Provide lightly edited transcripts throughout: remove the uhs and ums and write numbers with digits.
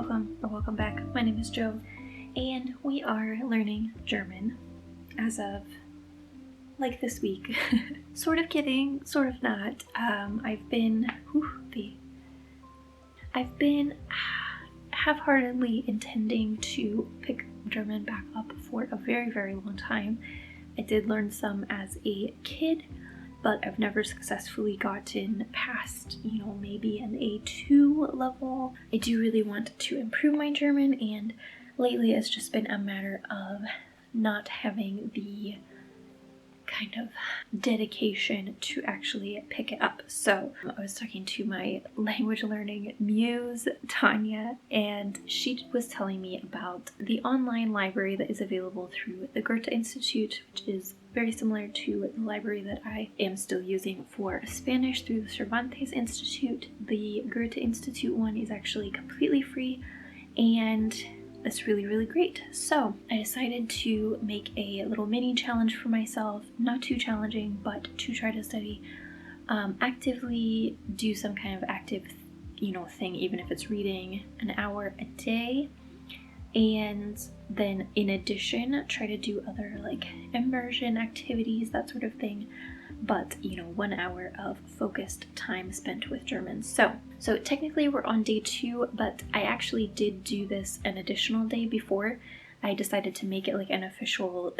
Welcome or welcome back. My name is Jo, and we are learning German as of like this week. Sort of kidding, sort of not. I've been half-heartedly intending to pick German back up for a very, very long time. I did learn some as a kid, but I've never successfully gotten past, maybe an A2 level. I do really want to improve my German, and lately it's just been a matter of not having the kind of dedication to actually pick it up. So I was talking to my language learning muse, Tanya, and she was telling me about the online library that is available through the Goethe Institute, which is very similar to the library that I am still using for Spanish through the Cervantes Institute. The Goethe Institute one is actually completely free, and it's really, really great. So I decided to make a little mini challenge for myself, not too challenging, but to try to study actively, do some kind of active, thing, even if it's reading an hour a day. And then in addition, try to do other like immersion activities, that sort of thing. But 1 hour of focused time spent with German. So technically we're on day 2, but I actually did do this an additional day before. I decided to make it like an official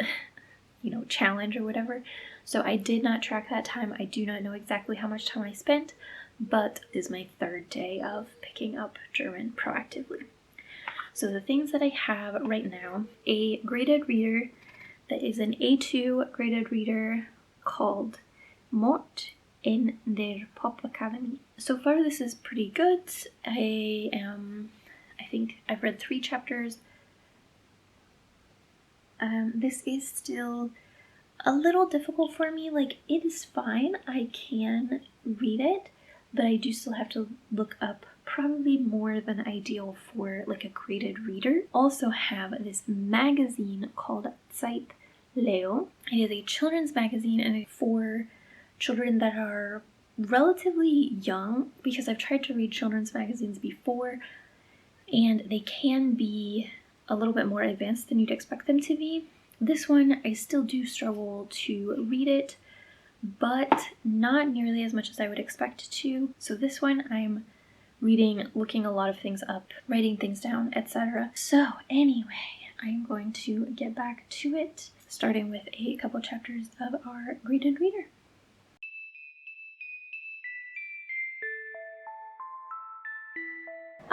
challenge or whatever. So I did not track that time. I do not know exactly how much time I spent, but this is my 3rd day of picking up German proactively. So the things that I have right now: a graded reader that is an A2 graded reader called Mord in der Popakademie. So far this is pretty good. I think I've read 3 chapters. This is still a little difficult for me. Like, it is fine, I can read it, but I do still have to look up probably more than ideal for like a graded reader. Also have this magazine called Zeit Leo. It is a children's magazine, and it's for children that are relatively young, because I've tried to read children's magazines before and they can be a little bit more advanced than you'd expect them to be. This one, I still do struggle to read it, but not nearly as much as I would expect to. So this one I'm reading, looking a lot of things up, writing things down, etc. So anyway, I'm going to get back to it, starting with a couple chapters of our graded reader.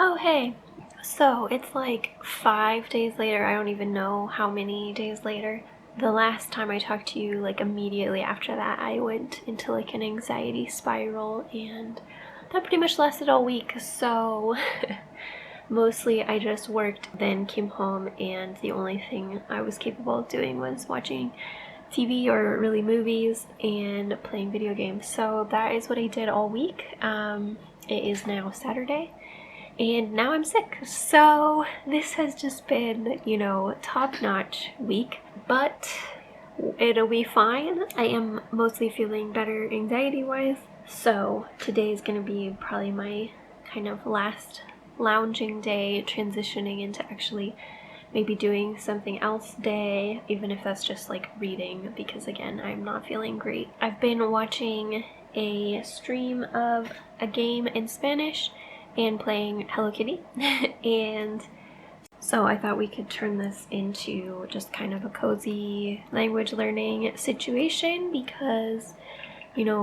Oh hey, so it's like 5 days later. I don't even know how many days later. The last time I talked to you, like immediately after that, I went into like an anxiety spiral, and that pretty much lasted all week. So mostly I just worked, then came home, and the only thing I was capable of doing was watching TV, or really movies, and playing video games. So that is what I did all week. It is now Saturday, and now I'm sick. So this has just been, top-notch week, but it'll be fine. I am mostly feeling better anxiety-wise. So today is going to be probably my kind of last lounging day, transitioning into actually maybe doing something else day, even if that's just like reading, because again, I'm not feeling great. I've been watching a stream of a game in Spanish and playing Hello Kitty, and so I thought we could turn this into just kind of a cozy language learning situation, because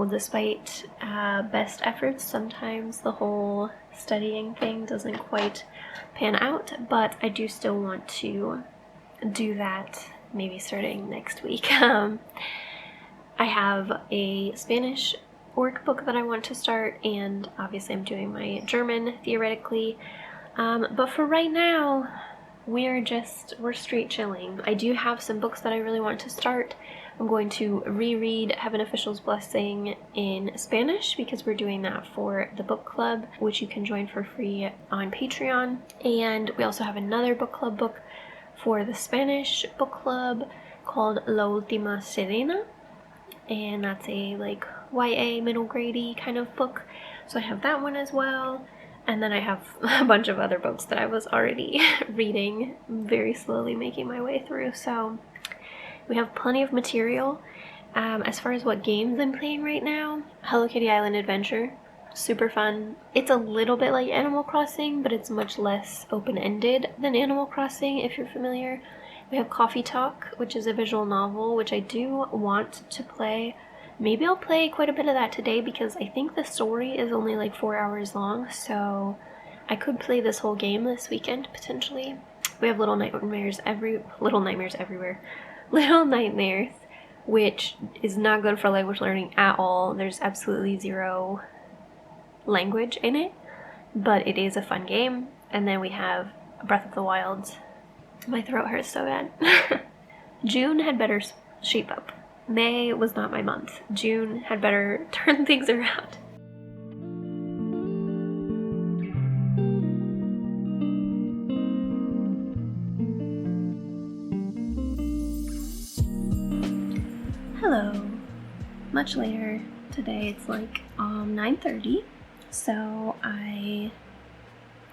despite best efforts, sometimes the whole studying thing doesn't quite pan out, but I do still want to do that maybe starting next week. I have a Spanish workbook that I want to start, and obviously I'm doing my German theoretically, but for right now we're straight chilling. I do have some books that I really want to start. I'm going to reread Heaven Official's Blessing in Spanish, because we're doing that for the book club, which you can join for free on Patreon. And we also have another book club book for the Spanish book club called La Última Sirena, and that's a like YA middle grade-y kind of book. So I have that one as well. And then I have a bunch of other books that I was already reading, very slowly making my way through. So we have plenty of material. As far as what games I'm playing right now, Hello Kitty Island Adventure, super fun. It's a little bit like Animal Crossing, but it's much less open-ended than Animal Crossing, if you're familiar. We have Coffee Talk, which is a visual novel, which I do want to play. Maybe I'll play quite a bit of that today because I think the story is only like 4 hours long, so I could play this whole game this weekend, potentially. We have Little Nightmares Everywhere. Little Nightmares, which is not good for language learning at all. There's absolutely zero language in it, but it is a fun game. And then we have Breath of the Wild. My throat hurts so bad. June had better shape up. May was not my month. June had better turn things around. Hello. Much later today. It's like 9:30. So I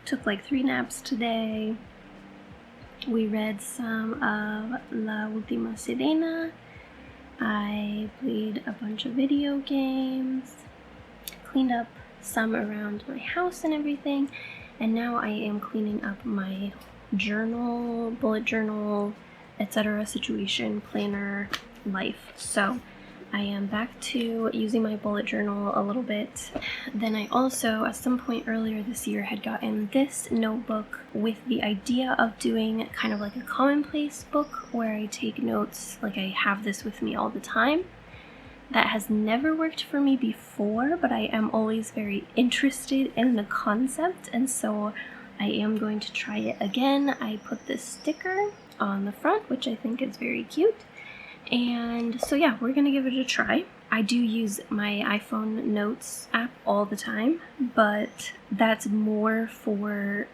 took like 3 naps today. We read some of La Última Sirena. I played a bunch of video games, cleaned up some around my house and everything, and now I am cleaning up my journal, bullet journal, etc. situation planner life. So I am back to using my bullet journal a little bit. Then I also, at some point earlier this year, had gotten this notebook with the idea of doing kind of like a commonplace book where I take notes, like I have this with me all the time. That has never worked for me before, but I am always very interested in the concept, and so I am going to try it again. I put this sticker on the front, which I think is very cute. And so yeah, we're gonna give it a try. I do use my iPhone Notes app all the time, but that's more for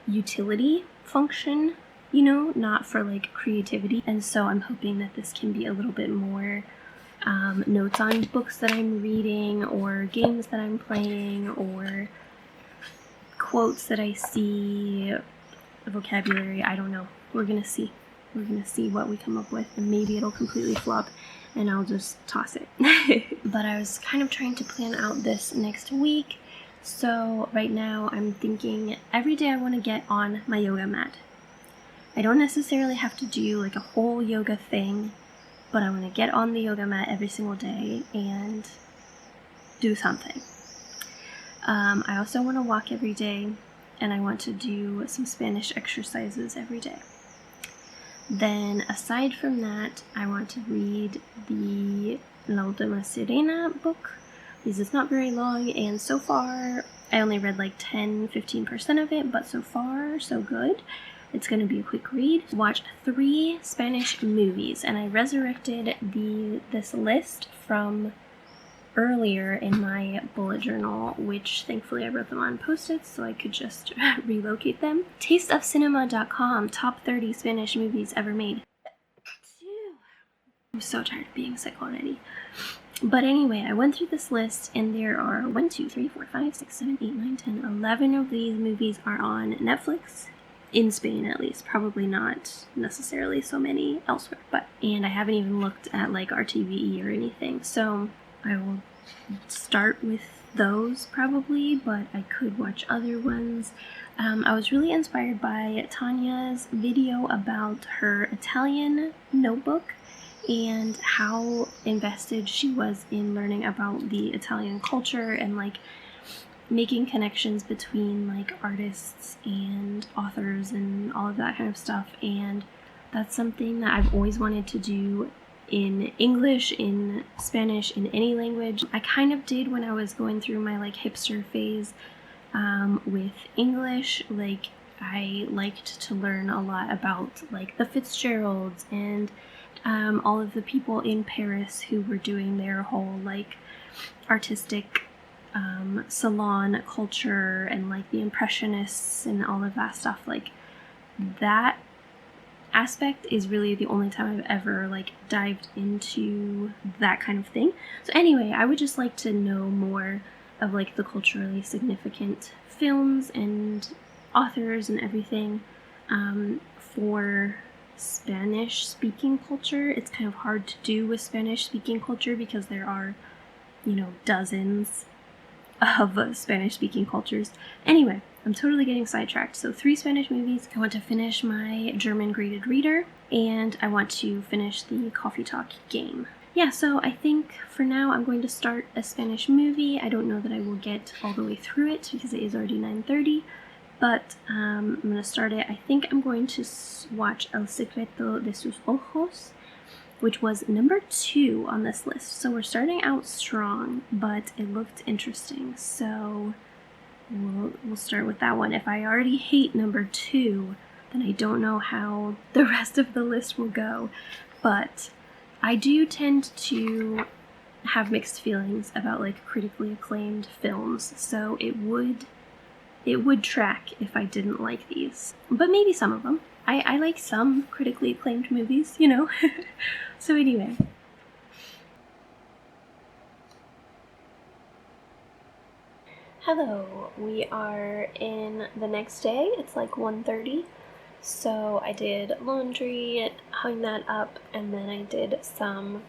utility function, you know, not for like creativity. And so I'm hoping that this can be a little bit more notes on books that I'm reading or games that I'm playing or quotes that I see, vocabulary, I don't know. We're gonna see. We're gonna see what we come up with, and maybe it'll completely flop and I'll just toss it. But I was kind of trying to plan out this next week. So right now I'm thinking every day I want to get on my yoga mat. I don't necessarily have to do like a whole yoga thing, but I want to get on the yoga mat every single day and do something. I also want to walk every day, and I want to do some Spanish exercises every day. Then aside from that, I want to read the La Última Sirena book because it's not very long, and so far I only read like 10-15% of it, but so far so good. It's going to be a quick read. Watched 3 Spanish movies, and I resurrected this list from earlier in my bullet journal, which thankfully I wrote them on Post-its so I could just relocate them. Tasteofcinema.com, top 30 Spanish movies ever made. I'm so tired of being sick already. But anyway, I went through this list, and there are 1, 2, 3, 4, 5, 6, 7, 8, 9, 10, 11 of these movies are on Netflix. In Spain, at least. Probably not necessarily so many elsewhere, and I haven't even looked at like RTVE or anything, so I will start with those probably, but I could watch other ones. I was really inspired by Tanya's video about her Italian notebook and how invested she was in learning about the Italian culture and like making connections between like artists and authors and all of that kind of stuff. And that's something that I've always wanted to do in English, in Spanish, in any language. I kind of did when I was going through my like hipster phase with English. Like I liked to learn a lot about like the Fitzgeralds and all of the people in Paris who were doing their whole like artistic salon culture and like the Impressionists and all of that stuff. Like that aspect is really the only time I've ever like dived into that kind of thing. So anyway, I would just like to know more of like the culturally significant films and authors and everything for Spanish-speaking culture. It's kind of hard to do with Spanish-speaking culture because there are, dozens of Spanish-speaking cultures. Anyway, I'm totally getting sidetracked. So 3 Spanish movies. I want to finish my German graded reader, and I want to finish the Coffee Talk game. Yeah, so I think for now I'm going to start a Spanish movie. I don't know that I will get all the way through it because it is already 9:30, but I'm going to start it. I think I'm going to watch El Secreto de sus Ojos, which was number 2 on this list. So we're starting out strong, but it looked interesting. So we'll start with that one. If I already hate number 2, then I don't know how the rest of the list will go. But I do tend to have mixed feelings about critically acclaimed films, so it would track if I didn't like these. But maybe some of them. I like some critically acclaimed movies, So anyway. Hello, we are in the next day. It's 1:30. So I did laundry, hung that up, and then I did some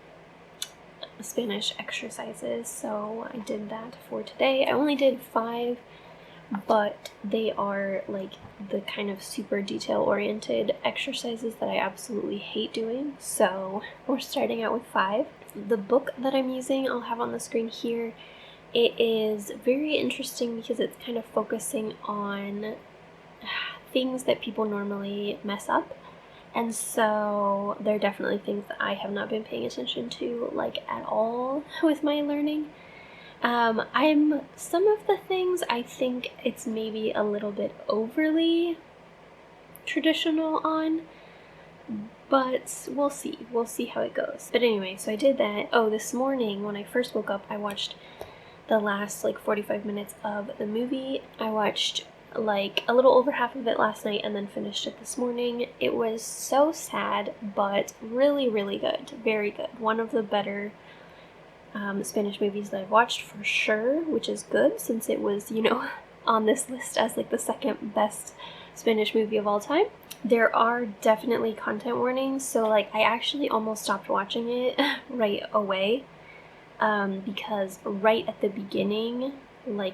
Spanish exercises. So I did that for today. I only did 5, but they are the kind of super detail-oriented exercises that I absolutely hate doing. So we're starting out with 5. The book that I'm using, I'll have on the screen here. It is very interesting because it's kind of focusing on things that people normally mess up, and so there are definitely things that I have not been paying attention to at all with my learning. Some of the things I think it's maybe a little bit overly traditional on, but we'll see how it goes. But anyway, so I did that. This morning when I first woke up, I watched the last 45 minutes of the movie. I watched a little over half of it last night and then finished it this morning. It was so sad, but really, really good. Very good. One of the better Spanish movies that I've watched for sure, which is good since it was, on this list as the second best Spanish movie of all time. There are definitely content warnings, so I actually almost stopped watching it right away because right at the beginning,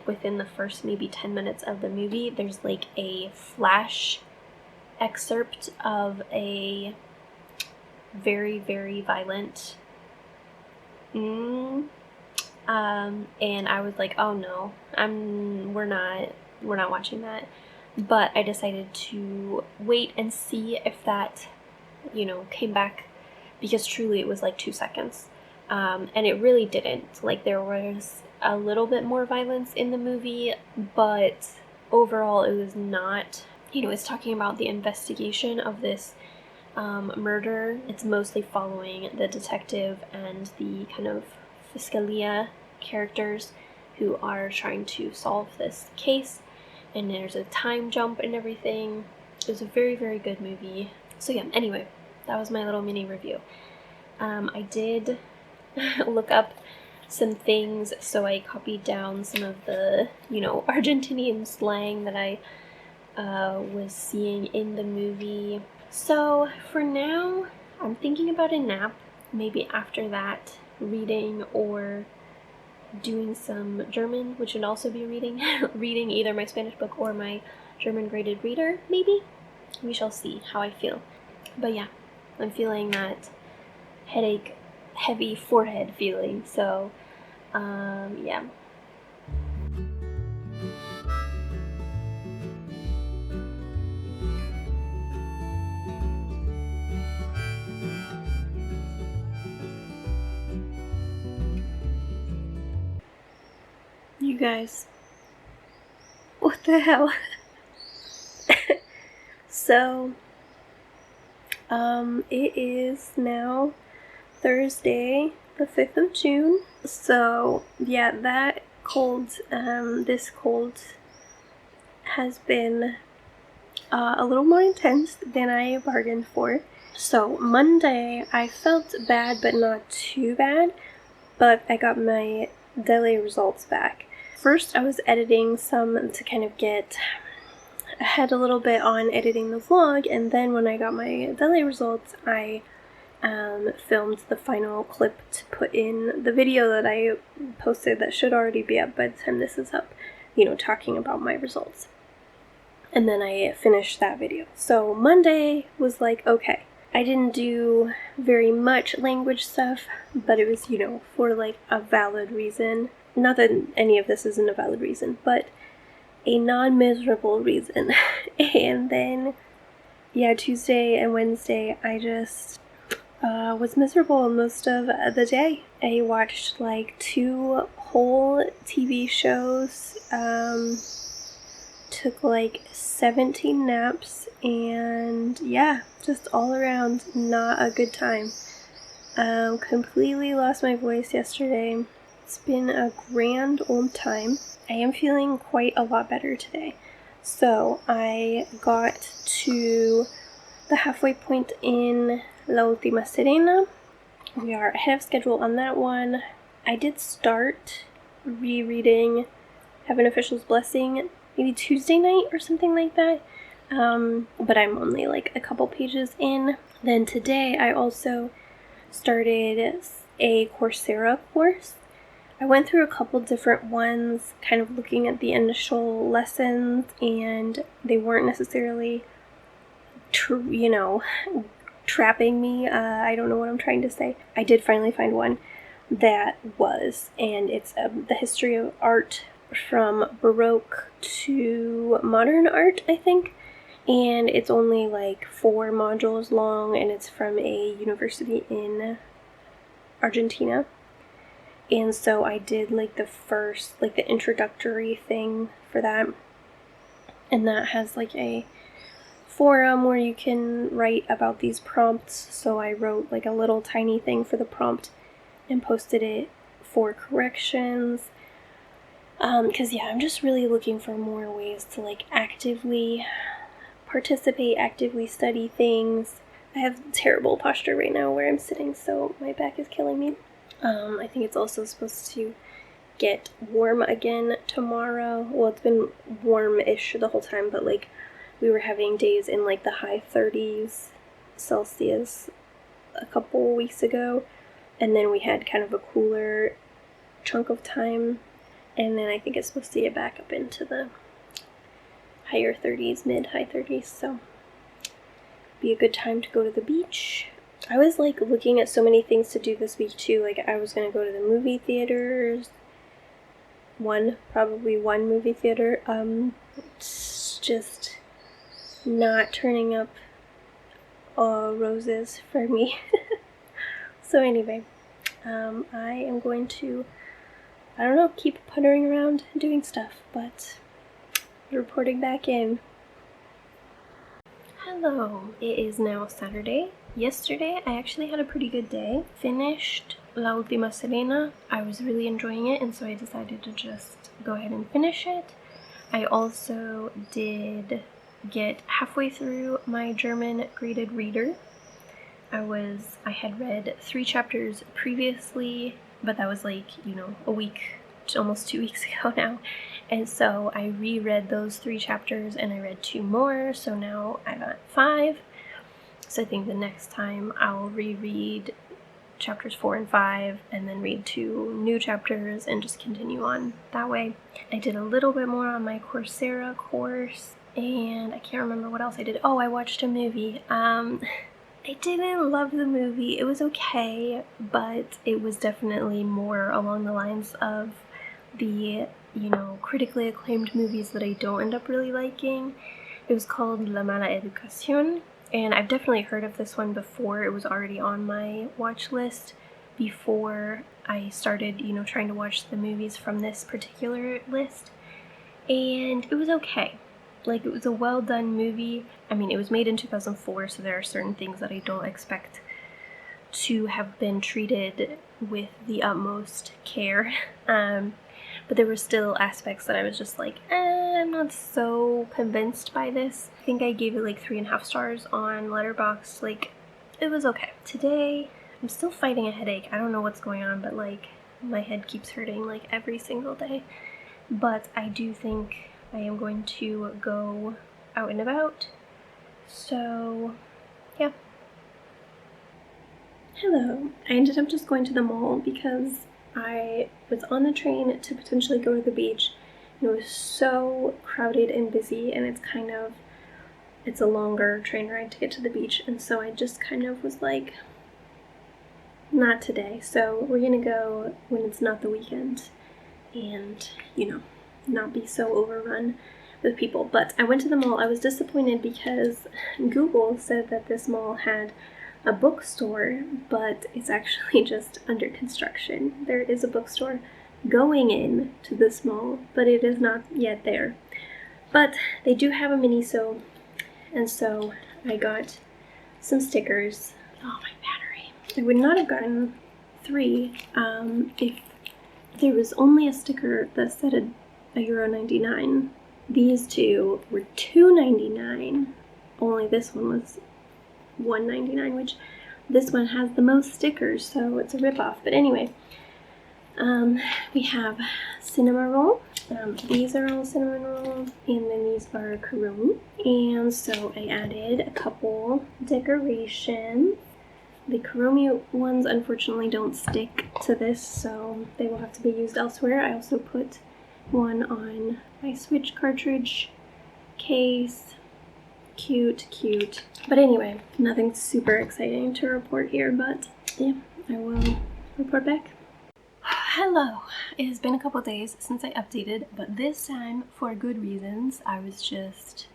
within the first maybe 10 minutes of the movie, there's a flash excerpt of a very, very violent and I was oh no, we're not watching that. But I decided to wait and see if that came back, because truly it was 2 seconds, and it really didn't. There was a little bit more violence in the movie, but overall it was not. It's talking about the investigation of this murder. It's mostly following the detective and the kind of fiscalia characters who are trying to solve this case, and there's a time jump and everything. It was a very, very good movie. So yeah, anyway, that was my little mini review. I did look up some things, so I copied down some of the, Argentinian slang that I was seeing in the movie. So for now, I'm thinking about a nap, maybe after that, reading or doing some German, which would also be reading, reading either my Spanish book or my German graded reader, maybe. We shall see how I feel. But yeah, I'm feeling that headache, heavy forehead feeling, so yeah. You guys, what the hell? So, it is now Thursday, the 5th of June. So, yeah, that cold, this cold has been a little more intense than I bargained for. So, Monday, I felt bad, but not too bad, but I got my DELE results back. first I was editing some to kind of get ahead a little bit on editing the vlog, and then when I got my delay results, I filmed the final clip to put in the video that I posted that should already be up by the time this is up, you know, talking about my results. And then I finished that video. So Monday was like, okay, I didn't do very much language stuff, but it was, you know, for like a valid reason. Not that any of this isn't a valid reason, but a non-miserable reason. And then, yeah, Tuesday and Wednesday, I just was miserable most of the day. I watched like 2 whole TV shows, took like 17 naps, and yeah, just all around not a good time. Completely lost my voice yesterday. It's been a grand old time. I am feeling quite a lot better today. So I got to the halfway point in La Última Sirena. We are ahead of schedule on that one. I did start rereading Heaven Official's Blessing maybe Tuesday night or something like that, but I'm only like a couple pages in. Then today I also started a Coursera course. I went through a couple different ones, kind of looking at the initial lessons, and they weren't necessarily trapping me. I don't know what I'm trying to say. I did finally find one that was, and it's the history of art from Baroque to modern art, I think. And it's only like 4 modules long, and it's from a university in Argentina. And so I did like the first, like the introductory thing for that. And that has like a forum where you can write about these prompts. So I wrote like a little tiny thing for the prompt and posted it for corrections. Because yeah, I'm just really looking for more ways to like actively participate, actively study things. I have terrible posture right now where I'm sitting, so my back is killing me. I think it's also supposed to get warm again tomorrow. Well, it's been warm-ish the whole time, but like we were having days in like the high 30s Celsius a couple weeks ago, and then we had kind of a cooler chunk of time, and then I think it's supposed to get back up into the higher 30s, mid-high 30s, so be a good time to go to the beach. I was like looking at so many things to do this week too. Like I was gonna go to the movie theaters. Probably one movie theater. It's just not turning up roses for me. So anyway, I am going to, I don't know, keep puttering around and doing stuff, but reporting back in. Hello, it is now Saturday. Yesterday, I actually had a pretty good day. Finished La Última Sirena. I was really enjoying it, and so I decided to just go ahead and finish it. I also did get halfway through my German graded reader. I had read 3 chapters previously, but that was like, a week, almost 2 weeks ago now. And so I reread those 3 chapters and I read 2 more, so now I'm at 5. So I think the next time I'll reread chapters 4 and 5 and then read 2 new chapters and just continue on that way. I did a little bit more on my Coursera course, and I can't remember what else I did. Oh, I watched a movie. I didn't love the movie. It was okay, but it was definitely more along the lines of the, critically acclaimed movies that I don't end up really liking. It was called La Mala Educación, and I've definitely heard of this one before. It was already on my watch list before I started, trying to watch the movies from this particular list, and it was okay. Like, it was a well-done movie. I mean, it was made in 2004, so there are certain things that I don't expect to have been treated with the utmost care. But there were still aspects that I was just like, I'm not so convinced by this. I think I gave it like 3.5 stars on Letterboxd. Like, it was okay. Today, I'm still fighting a headache. I don't know what's going on, but like, my head keeps hurting like every single day. but I do think I am going to go out and about. So, yeah. Hello. I ended up just going to the mall because I was on the train to potentially go to the beach. It was so crowded and busy, and it's a longer train ride to get to the beach, and so I just kind of was like, not today. So we're gonna go when it's not the weekend and, not be so overrun with people. But I went to the mall. I was disappointed because Google said that this mall had a bookstore, but it's actually just under construction. There is a bookstore going in to this mall, but it is not yet there. But they do have a Miniso, and so I got some stickers. Oh, my battery. I would not have gotten 3 if there was only a sticker that said €1.99. These 2 were $2.99. Only this one was $1.99, which this one has the most stickers, so it's a ripoff. But anyway, we have cinnamon roll. These are all cinnamon roll, and then these are kuromi. And so I added a couple decorations. The kuromi ones unfortunately don't stick to this, so they will have to be used elsewhere. I also put one on my Switch cartridge case. Cute. But anyway, nothing super exciting to report here, but yeah, I will report back. Hello! It has been a couple days since I updated, but this time, for good reasons, I was just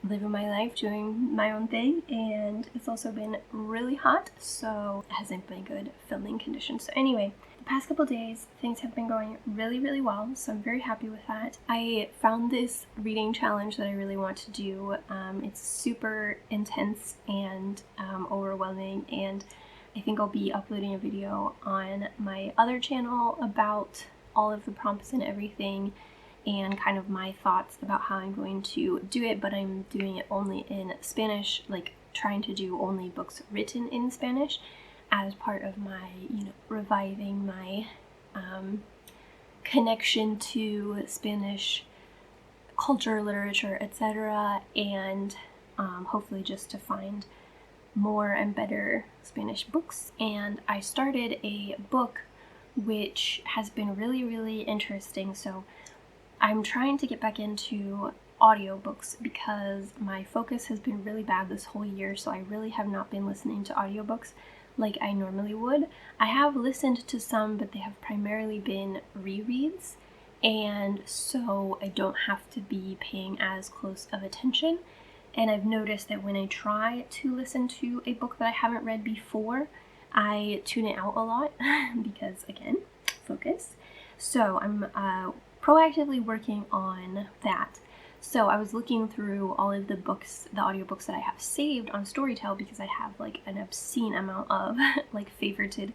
living my life, doing my own thing, and it's also been really hot, so it hasn't been good filming conditions. So anyway, the past couple days, things have been going really well, so I'm very happy with that. I found this reading challenge that I really want to do. It's super intense and overwhelming, and I think I'll be uploading a video on my other channel about all of the prompts and everything, and kind of my thoughts about how I'm going to do it, but I'm doing it only in Spanish, like trying to do only books written in Spanish as part of my, reviving my connection to Spanish culture, literature, etc., and hopefully just to find more and better Spanish books. And I started a book which has been really interesting, so I'm trying to get back into audiobooks because my focus has been really bad this whole year, so I really have not been listening to audiobooks like I normally would. I have listened to some, but they have primarily been rereads, and so I don't have to be paying as close of attention. And I've noticed that when I try to listen to a book that I haven't read before, I tune it out a lot because, again, focus. So I'm proactively working on that. So I was looking through all of the books, the audiobooks that I have saved on Storytel, because I have like an obscene amount of like favorited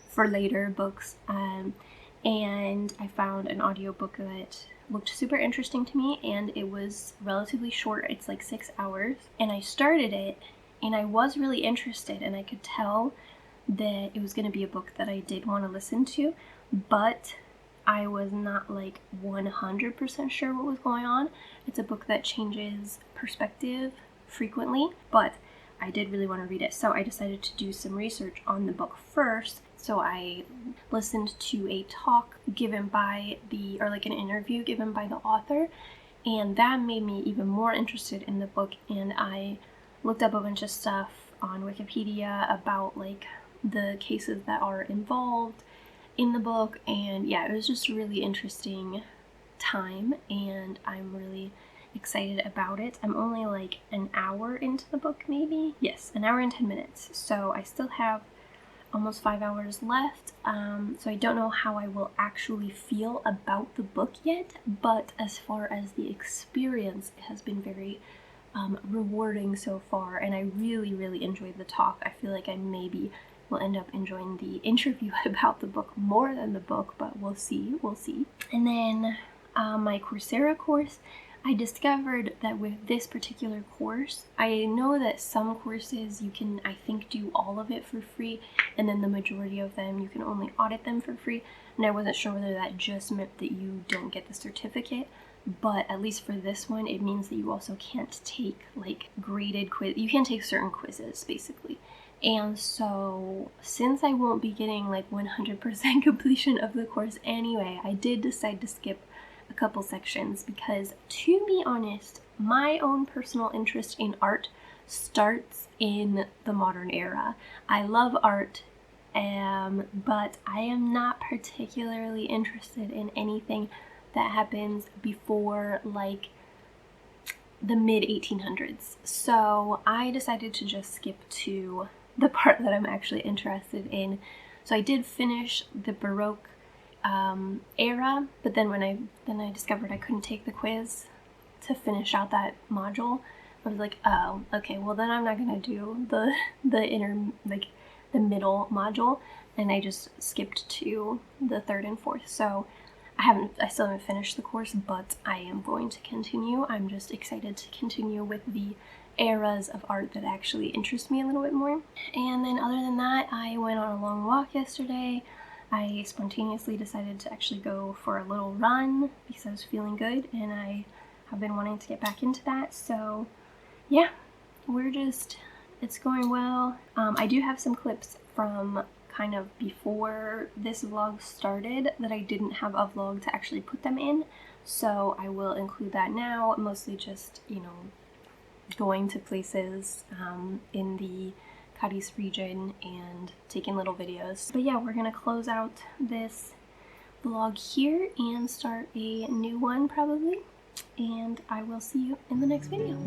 for later books. And I found an audiobook that looked super interesting to me, and it was relatively short. It's like 6 hours, and I started it and I was really interested, and I could tell that it was going to be a book that I did want to listen to, but I was not like 100% sure what was going on. It's a book that changes perspective frequently, but I did really want to read it, so I decided to do some research on the book first. So I listened to a talk given by an interview given by the author, and that made me even more interested in the book, and I looked up a bunch of stuff on Wikipedia about like the cases that are involved in the book, and yeah, it was just a really interesting time, and I'm really excited about it. I'm only like an hour into the book, maybe? Yes, an hour and 10 minutes, so I still have almost 5 hours left, so I don't know how I will actually feel about the book yet, but as far as the experience, it has been very rewarding so far, and I really enjoyed the talk. I feel like I maybe will end up enjoying the interview about the book more than the book, but we'll see. And then my Coursera course, I discovered that with this particular course, I know that some courses you can, I think, do all of it for free, and then the majority of them you can only audit them for free, and I wasn't sure whether that just meant that you don't get the certificate, but at least for this one, it means that you also can't take like graded quiz. You can take certain quizzes, basically. And so, since I won't be getting like 100% completion of the course anyway, I did decide to skip a couple sections because, to be honest, my own personal interest in art starts in the modern era. I love art, but I am not particularly interested in anything that happens before like the mid 1800s. So I decided to just skip to the part that I'm actually interested in. So I did finish the Baroque era, but then when I discovered I couldn't take the quiz to finish out that module, I was like, oh, okay, well then I'm not gonna do the middle module, and I just skipped to the third and fourth. So I still haven't finished the course, but I am going to continue. I'm just excited to continue with the eras of art that actually interest me a little bit more. And then other than that, I went on a long walk yesterday. I spontaneously decided to actually go for a little run because I was feeling good, and I have been wanting to get back into that. So yeah, it's going well. I do have some clips from kind of before this vlog started that I didn't have a vlog to actually put them in, so I will include that now, mostly just, you know, going to places in the Cadiz region and taking little videos. But yeah, we're gonna close out this vlog here and start a new one probably, and I will see you in the next video.